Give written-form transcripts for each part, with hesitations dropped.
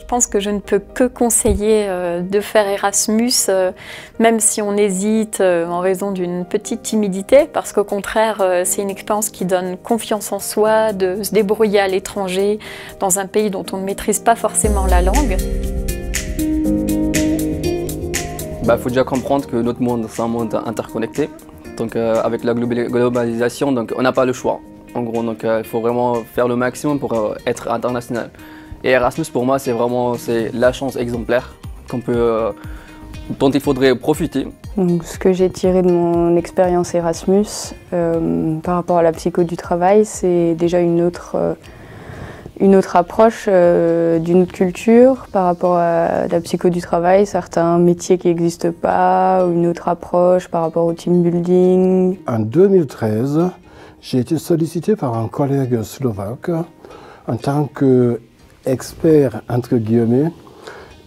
pense que je ne peux que conseiller de faire Erasmus, même si on hésite en raison d'une petite timidité, parce qu'au contraire, c'est une expérience qui donne confiance en soi, de se débrouiller à l'étranger, dans un pays dont on ne maîtrise pas forcément la langue. Faut déjà comprendre que notre monde, c'est un monde interconnecté. Donc avec la globalisation, donc, on n'a pas le choix. En gros, il faut vraiment faire le maximum pour être international. Et Erasmus, pour moi, c'est la chance exemplaire dont il faudrait profiter. Donc, ce que j'ai tiré de mon expérience Erasmus par rapport à la psycho du travail, c'est déjà une autre approche d'une autre culture par rapport à la psycho du travail, certains métiers qui n'existent pas, ou une autre approche par rapport au team building. En 2013, j'ai été sollicité par un collègue slovaque en tant qu'expert, entre guillemets,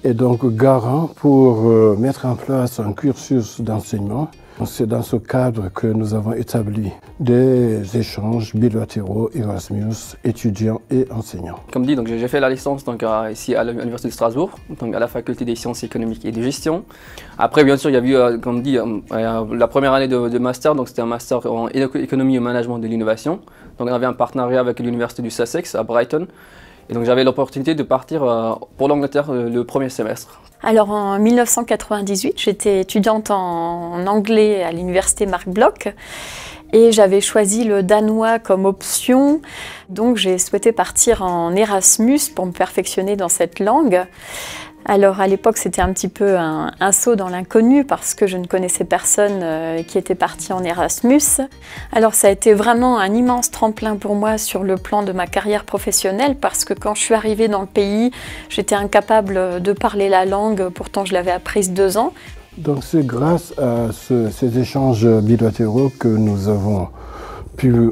et donc garant pour mettre en place un cursus d'enseignement. C'est dans ce cadre que nous avons établi des échanges bilatéraux Erasmus, étudiants et enseignants. Comme dit, j'ai fait la licence ici à l'Université de Strasbourg, à la faculté des sciences économiques et de gestion. Après, bien sûr, il y a eu, comme dit, la première année de master, c'était un master en économie et management de l'innovation. Donc on avait un partenariat avec l'Université du Sussex à Brighton. Et donc j'avais l'opportunité de partir pour l'Angleterre le premier semestre. Alors en 1998, j'étais étudiante en anglais à l'université Marc Bloch et j'avais choisi le danois comme option. Donc j'ai souhaité partir en Erasmus pour me perfectionner dans cette langue. Alors à l'époque, c'était un petit peu un saut dans l'inconnu parce que je ne connaissais personne qui était parti en Erasmus. Alors ça a été vraiment un immense tremplin pour moi sur le plan de ma carrière professionnelle parce que quand je suis arrivée dans le pays, j'étais incapable de parler la langue, pourtant je l'avais apprise 2 ans. Donc c'est grâce à ces échanges bilatéraux que nous avons pu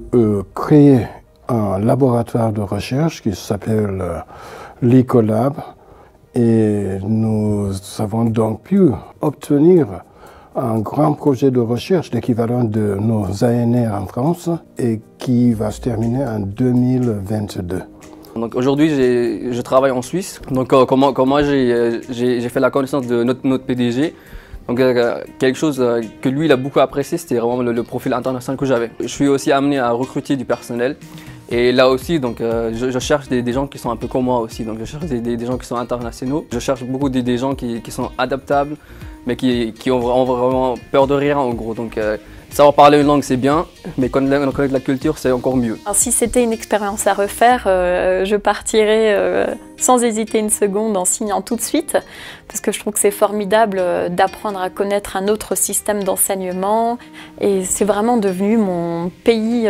créer un laboratoire de recherche qui s'appelle l'Ecolab. Et nous avons donc pu obtenir un grand projet de recherche, l'équivalent de nos ANR en France, et qui va se terminer en 2022. Donc aujourd'hui, je travaille en Suisse. Donc comment j'ai fait la connaissance de notre PDG. Donc quelque chose que lui il a beaucoup apprécié, c'était vraiment le profil international que j'avais. Je suis aussi amené à recruter du personnel. Et là aussi, je cherche des gens qui sont un peu comme moi aussi. Donc je cherche des gens qui sont internationaux. Je cherche beaucoup des gens qui sont adaptables, mais qui ont vraiment peur de rien en gros. Donc savoir parler une langue c'est bien, mais connaître la culture c'est encore mieux. Alors, si c'était une expérience à refaire, je partirais sans hésiter une seconde en signant tout de suite, parce que je trouve que c'est formidable d'apprendre à connaître un autre système d'enseignement. Et c'est vraiment devenu mon pays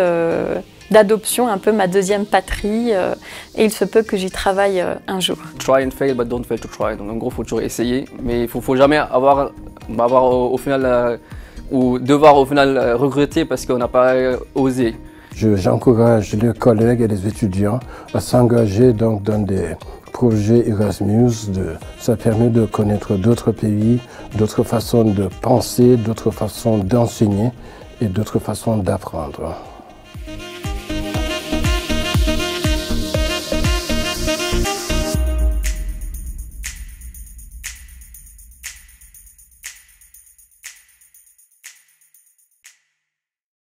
d'adoption, un peu ma deuxième patrie, et il se peut que j'y travaille un jour. Try and fail, but don't fail to try. Donc en gros, il faut toujours essayer, mais il faut jamais avoir au final, ou devoir au final regretter parce qu'on n'a pas osé. J'encourage les collègues et les étudiants à s'engager dans des projets Erasmus. Ça permet de connaître d'autres pays, d'autres façons de penser, d'autres façons d'enseigner et d'autres façons d'apprendre.